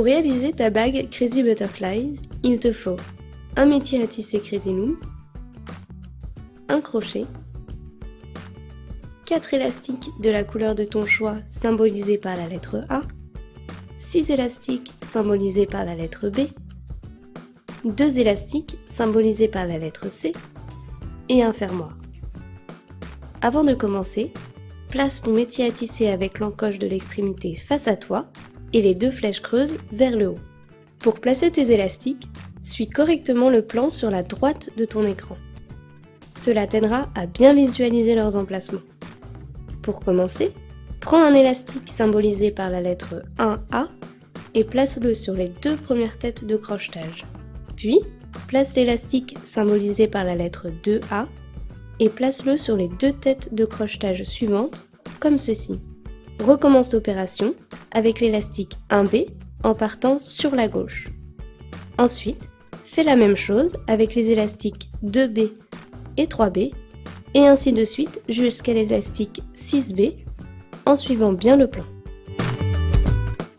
Pour réaliser ta bague Crazy Butterfly, il te faut un métier à tisser Crazy Loom, un crochet, 4 élastiques de la couleur de ton choix symbolisés par la lettre A, 6 élastiques symbolisés par la lettre B, 2 élastiques symbolisés par la lettre C et un fermoir. Avant de commencer, place ton métier à tisser avec l'encoche de l'extrémité face à toi et les 2 flèches creuses vers le haut. Pour placer tes élastiques, suis correctement le plan sur la droite de ton écran. Cela t'aidera à bien visualiser leurs emplacements. Pour commencer, prends un élastique symbolisé par la lettre 1A et place-le sur les 2 premières têtes de crochetage. Puis, place l'élastique symbolisé par la lettre 2A et place-le sur les 2 têtes de crochetage suivantes, comme ceci. Recommence l'opération avec l'élastique 1B en partant sur la gauche. Ensuite, fais la même chose avec les élastiques 2B et 3B et ainsi de suite jusqu'à l'élastique 6B en suivant bien le plan.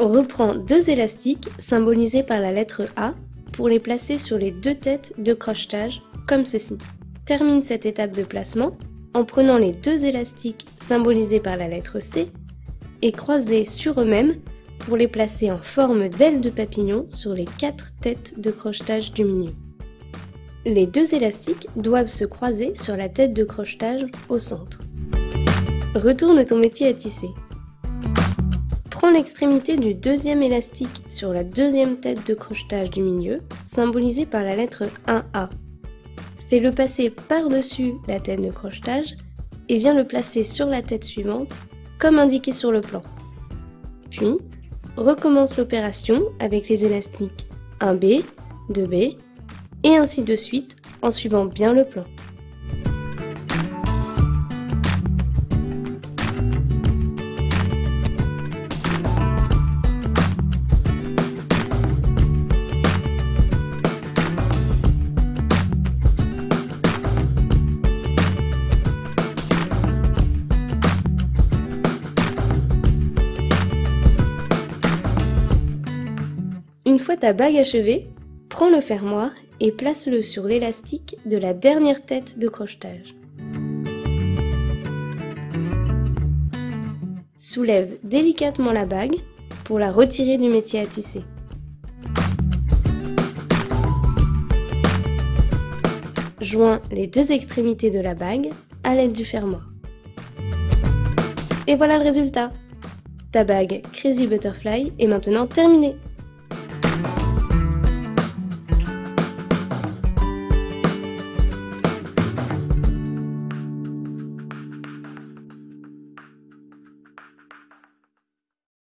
Reprends 2 élastiques symbolisés par la lettre A pour les placer sur les 2 têtes de crochetage comme ceci. Termine cette étape de placement en prenant les 2 élastiques symbolisés par la lettre C et croise-les sur eux-mêmes pour les placer en forme d'aile de papillon sur les 4 têtes de crochetage du milieu. Les 2 élastiques doivent se croiser sur la tête de crochetage au centre. Retourne ton métier à tisser. Prends l'extrémité du 2e élastique sur la 2e tête de crochetage du milieu, symbolisée par la lettre 1A. Fais-le passer par-dessus la tête de crochetage et viens le placer sur la tête suivante, comme indiqué sur le plan. Puis, recommence l'opération avec les élastiques 1B, 2B, et ainsi de suite en suivant bien le plan. Une fois ta bague achevée, prends le fermoir et place-le sur l'élastique de la dernière tête de crochetage. Soulève délicatement la bague pour la retirer du métier à tisser. Joins les 2 extrémités de la bague à l'aide du fermoir. Et voilà le résultat! Ta bague Crazy Butterfly est maintenant terminée!